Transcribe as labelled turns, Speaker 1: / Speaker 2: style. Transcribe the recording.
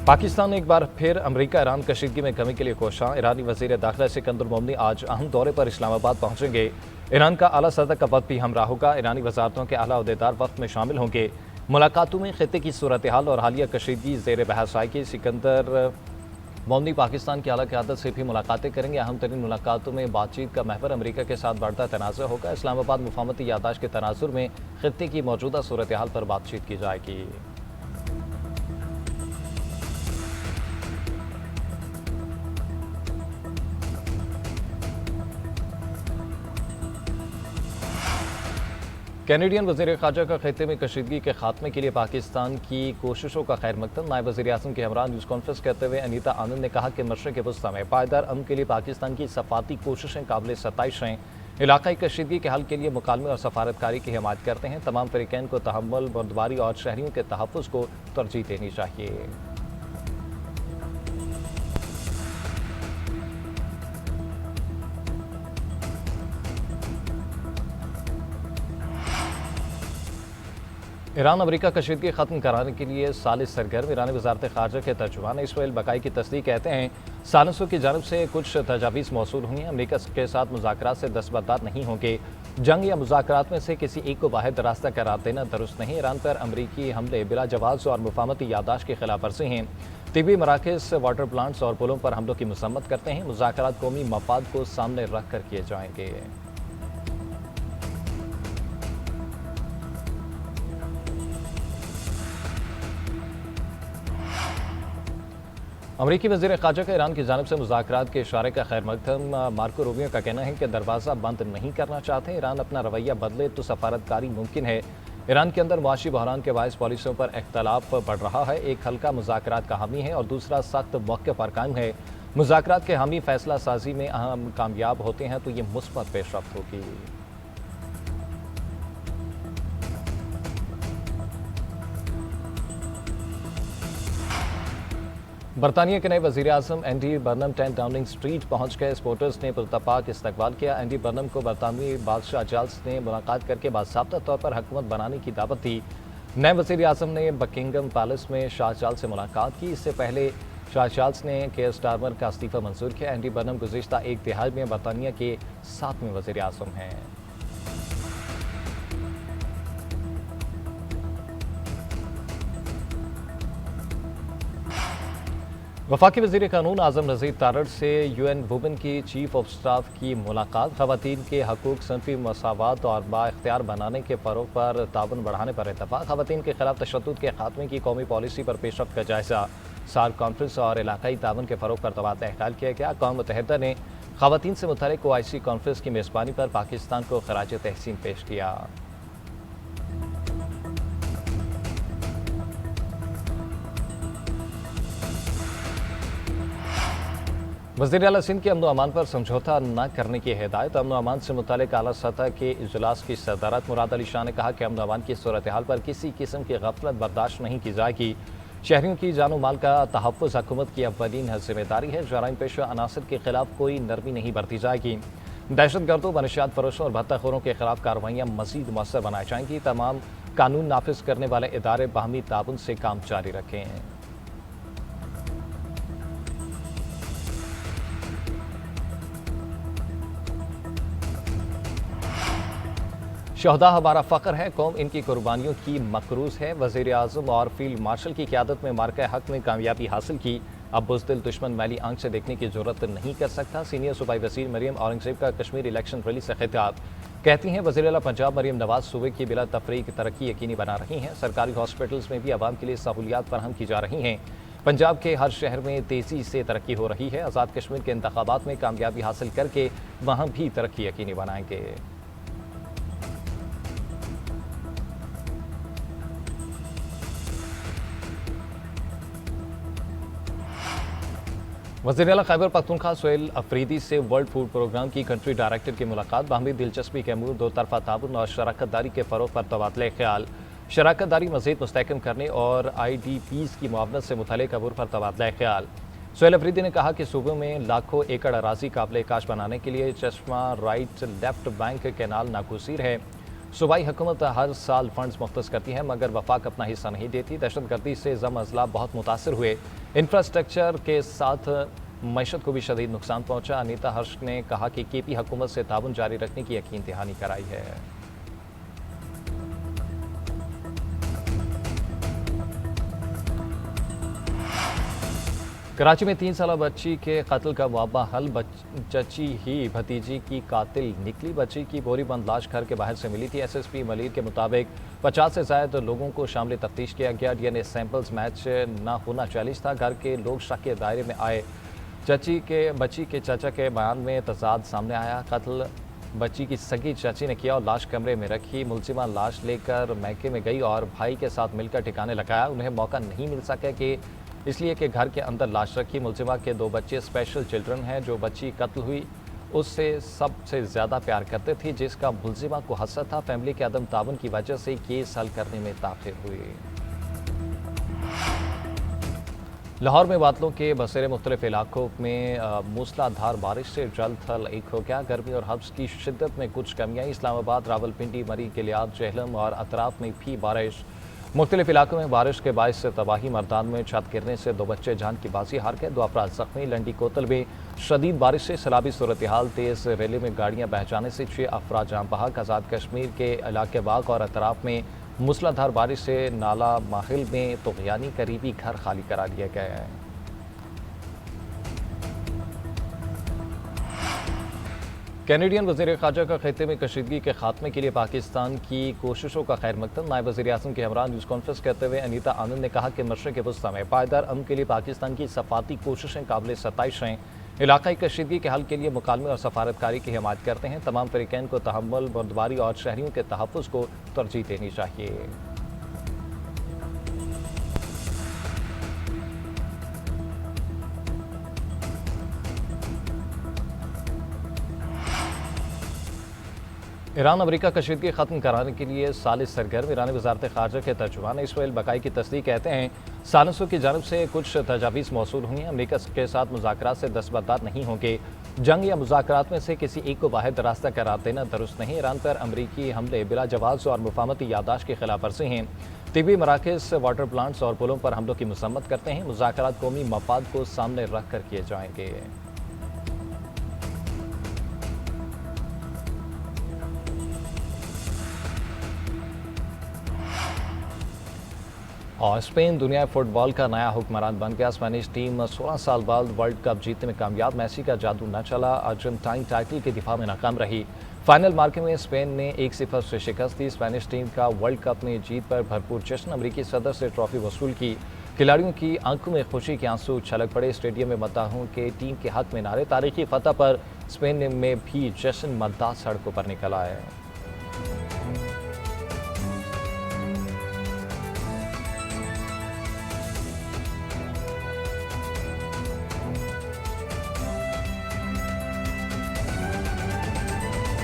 Speaker 1: पाकिस्तान एक बार फिर America Iran कशीदगी में कमी के लिए कोशां। ईरानी वजीर दाखिला सिकंदर मोमनी आज अहम दौरे पर इस्लामाबाद पहुंचेंगे। ईरान का आला सदर का पद भी हमरा होगा। ईरानी वजारतों के आला अहदेदार वक्त में शामिल होंगे। मुलाकातों में खित्ते की सूरत हाल और हालिया कशीदगी जेर बहस आएगी। सिकंदर मोमनी पाकिस्तान की आला क़यादत से भी मुलाकातें करेंगे। अहम तरीन मुलाकातों में बातचीत का महवर अमेरिका के साथ बढ़ता तनाज़ुर होगा। इस्लामाबाद मुफाहमती यादाश्त के तनाजुर में खित्ते की मौजूदा सूरत हाल पर बातचीत की जाएगी। कैनेडियन वज़ीर ख़ारजा का खित्ते में कशीदगी के खात्मे के लिए पाकिस्तान की कोशिशों का खैर मकदम। नायब वज़ीर आज़म के हमरा न्यूज़ कॉन्फ्रेंस करते हुए अनीता आनंद ने कहा कि मशरिक़ वस्ती में पायदार अमन के लिए पाकिस्तान की सफारती कोशिशें काबिल सताइश हैं। इलाक़ाई कशीदगी के हल के लिए मुकालमे और सफारतकारी की हिमायत करते हैं। तमाम फ़रीक़ैन को तहम्मुल, बर्दबारी और शहरियों के तहफ़्फ़ुज़ को तरजीह देनी चाहिए। ईरान अमेरिका कशीदगी खत्म कराने के लिए सालिस सरगर्म। ईरानी वजारत ख़ारजा के तर्जुमान इसराइल बकाई की तस्दीक कहते हैं सालिसों की जानब से कुछ तजावीज़ मौसूल हुई हैं। अमेरिका के साथ मुज़ाकरात से दस्तबरदार नहीं होंगे। जंग या मुज़ाकरात में से किसी एक को वाहिद रास्ता करार देना दुरुस्त नहीं। ईरान पर अमरीकी हमले बिला जवाज़ और मुफाहमती यादाश्त की खिलाफ वर्जी हैं। तिबी मराकज़, वाटर प्लांट्स और पुलों पर हमलों की मसम्मत करते हैं। मुज़ाकरात कौमी मफाद को सामने रख कर किए जाएंगे। अमरीकी वज़ीर ख़ारजा का ईरान की जानिब से मुज़ाकरात के इशारे का खैर मकदम। मार्को रूबियो का कहना है कि दरवाज़ा बंद नहीं करना चाहते। ईरान अपना रवैया बदले तो सफारतकारी मुमकिन है। ईरान के अंदर मुआशी बहरान के बायस पॉलिसियों पर इख्तलाफ बढ़ रहा है। एक हल्का मुज़ाकरात का हामी है और दूसरा सख्त मौक़े पर कायम है। मुज़ाकरात के हामी फैसला साजी में अहम कामयाब होते हैं तो ये मुस्बत पेशरफ्त होगी। बरतानिया के नए वज़ीर आज़म एंडी बर्नम 10 डाउनिंग स्ट्रीट पहुंच गए। सपोर्टर्स ने पुरतपाक इस्तकबाल किया। एंडी बर्नम को बरतानवी बादशाह चार्ल्स ने मुलाकात करके बाज़ाब्ता तौर पर हुकूमत बनाने की दावत दी। नए वज़ीर आज़म ने बकिंगम पैलेस में शाह चार्ल्स से मुलाकात की। इससे पहले शाह चार्ल्स ने केयर स्टारमर का इस्तीफ़ा मंजूर किया। एंडी बर्नम गुज़िश्ता एक तिहाई में बरतानिया के 7वें वज़ीर आज़म हैं। वफाकी वज़ीर कानून आज़म नज़ीर तारड़ से UN वुमेन की चीफ ऑफ स्टाफ की मुलाकात। ख़वातीन के हकूक़, सनफ़ी मसावात और बाइख्तियार बनाने के फ़रोग़ पर ताउन बढ़ाने पर इत्तफ़ाक़। ख़वातीन के खिलाफ तशद्दुद के खात्मे की कौमी पॉलिसी पर पेशरफ्त का जायज़ा। सार्क कॉन्फ्रेंस और इलाक़ाई ताउन के फ़रोग़ पर तबादला ख्याल किया गया। अक़वाम मुत्तहिदा ने ख़वातीन से मुतल्लिक़ OIC कॉन्फ्रेंस की मेज़बानी पर पाकिस्तान को ख़राज तहसीन पेश किया। वज़ीर आला सिंध के अमन व अमान पर समझौता न करने की हिदायत। अमन व अमान से मुताल्लिक़ आला सतह के इजलास की सदारत मुराद अली शाह ने कहा कि अमन व अमान की सूरत हाल पर किसी किस्म की गफलत बर्दाश्त नहीं की जाएगी। शहरियों की जानो माल का तहफ़्फ़ुज़ हुकूमत की अव्वलीन जिम्मेदारी है। जराइम पेशा अनासर के खिलाफ कोई नरमी नहीं बरती जाएगी। दहशतगर्दों, मनशियात फरोशों और भत्ताखोरों के खिलाफ कार्रवाइयाँ मज़ीद मौसर बनाई जाएंगी। तमाम कानून नाफिज करने वाले इदारे बाहमी ताउन से काम जारी रखें। शहदा हमारा फ़ख्र है, कौम इनकी कुर्बानियों की मकरूज़ है। वज़ीर आज़म और फील्ड मार्शल की क़यादत में मार्का हक में कामयाबी हासिल की। अब बुज़दिल दुश्मन मैली आंख से देखने की ज़रूरत नहीं कर सकता। सीनियर सूबाई वज़ीर मरियम औरंगज़ेब का कश्मीर इलेक्शन रैली से खिताब। कहती हैं वज़ीर आला पंजाब मरियम नवाज सूबे की बिला तफरीक तरक्की यकीनी बना रही हैं। सरकारी हॉस्पिटल्स में भी आवाम के लिए सहूलियात फराहम की जा रही हैं। पंजाब के हर शहर में तेज़ी से तरक्की हो रही है। आज़ाद कश्मीर के इंतखाबात में कामयाबी हासिल करके वहाँ भी तरक्की यकीनी बनाएंगे। वज़ीर आला खैबर पख्तूनख्वा सोहेल अफरीदी से वर्ल्ड फूड प्रोग्राम की कंट्री डायरेक्टर की मुलाकात। बाहमी दिलचस्पी के अमूर, दो तरफ़ा ताउन और शराकत दारी के फ़रोग़ पर तबादला ख्याल। शराकत दारी मज़ीद मुस्तहकम करने और IDPs की मुआवनत से मुतल्लिक़ अमूर पर तबादला ख्याल। सोहेल अफरीदी ने कहा कि सूबे में लाखों एकड़ अराज़ी काबिल काश बनाने के लिए चश्मा राइट लेफ्ट बैंक कैनाल नागुज़ीर है। सूबाई हुकूमत हर साल फंड्स मुख्तस करती है मगर वफाक अपना हिस्सा नहीं देती। दहशतगर्दी से जम अजला बहुत मुतासर हुए। इंफ्रास्ट्रक्चर के साथ मईशत को भी शदीद नुकसान पहुंचा। अनीता हर्ष ने कहा कि केपी हुकूमत से ताउन जारी रखने की यकीन दहानी कराई है। कराची में 3 साल बच्ची के कत्ल का मुआवजा हल। चची ही भतीजी की कातिल निकली। बच्ची की बोरी बंद लाश घर के बाहर से मिली थी। SSP मलिर के मुताबिक 50 से ज्यादा लोगों को शामिल तफ्तीश किया गया। DNA सैंपल्स मैच न होना चैलेंज था। घर के लोग शक के दायरे में आए। बच्ची के चाचा के बयान में तजाद सामने आया। कत्ल बच्ची की सगी चाची ने किया और लाश कमरे में रखी। मुलजिमा लाश लेकर मैके में गई और भाई के साथ मिलकर ठिकाने लगाया। उन्हें मौका नहीं मिल सका कि इसलिए कि घर के अंदर लाश रखी। मुलजिमा के 2 बच्चे स्पेशल चिल्ड्रन हैं। जो बच्ची कत्ल हुई उससे सबसे ज़्यादा प्यार करते थे, जिसका मुलजिमा को हसरत था। फैमिली के अदम ताउन की वजह से केस हल करने में ताख़िर हुई। लाहौर में बादलों के बसेरे मुख्तलिफ इलाकों में मूसलाधार बारिश से जल थल एक हो गया। गर्मी और हब्स की शिद्दत में कुछ कमियाँ। इस्लामाबाद, रावलपिंडी, मरी, गिलियाद, जेहलम और अतराफ में भी बारिश। मुख्तलिफ इलाकों में बारिश के बायस से तबाही। मर्दान में छत गिरने से 2 बच्चे जान की बाजी हार गए। 2 अफराद जख्मी। लंडी कोतल में शदीद बारिश से सैलाबी सूरत हाल। तेज़ रेले में गाड़ियाँ बह जाने से 6 अफराद जान बहक। आज़ाद कश्मीर के इलाके बाग और अतराफ में मूसलाधार बारिश से नाला माहिल में तुग़यानी करीबी घर खाली करा दिए गए हैं। कैनेडियन वज़ीर ख़ारजा का खित्ते में कशीदगी के खात्मे के लिए पाकिस्तान की कोशिशों का खैर मकदम। नायब वज़ीर आज़म के हमरा न्यूज़ कॉन्फ्रेंस करते हुए अनीता आनंद ने कहा कि मशरिक़ वस्ती में पायदार अमन के लिए पाकिस्तान की सफारती कोशिशें काबिल सताइश हैं। इलाक़ाई कशीदगी के हल के लिए मुकालमे और सफारतकारी की हिमायत करते हैं। तमाम फ़रीक़ैन को तहम्मुल, बर्दबारी और शहरियों के तहफ़्फ़ुज़ को तरजीह देनी चाहिए। ईरान अमरीका कशीदगी ख़त्म कराने के लिए सालिस सरगर्म। ईरानी वज़ारत ख़ारजा के तर्जुमान इसमाइल बकाई की तस्दीक कहते हैं सालिसों की जानब से कुछ तजावीज़ मौसूल हुई हैं। अमरीका के साथ मुज़ाकरात से दस्तबरदार नहीं होंगे। जंग या मुज़ाकरात में से किसी एक को वाहिद रास्ता करार देना दुरुस्त नहीं। ईरान पर अमरीकी हमले बिला जवाज़ और मुफाहमती यादाश्त की खिलाफ वर्जी हैं। तिबी मराकज़, वाटर प्लांट्स और पुलों पर हमलों की मसम्मत करते हैं। मुज़ाकरात कौमी मफाद को सामने रख कर किए जाएंगे। और स्पेन दुनिया फुटबॉल का नया हुक्मरान बन गया। स्पेनिश टीम 16 साल बाद वर्ल्ड कप जीतने में कामयाब। मेसी का जादू न चला। अर्जेंटाइन टाइटल के दिफा में नाकाम रही। फाइनल मार्के में स्पेन ने 1-0 से शिकस्त दी। स्पेनिश टीम का वर्ल्ड कप में जीत पर भरपूर जश्न। अमरीकी सदर से ट्रॉफी वसूल की। खिलाड़ियों की आंखों में खुशी के आंसू छलक पड़े। स्टेडियम में मद्दाहों के टीम के हक में नारे। तारीखी फतह पर स्पेन में भी जश्न मद्दाह सड़कों पर निकल आए।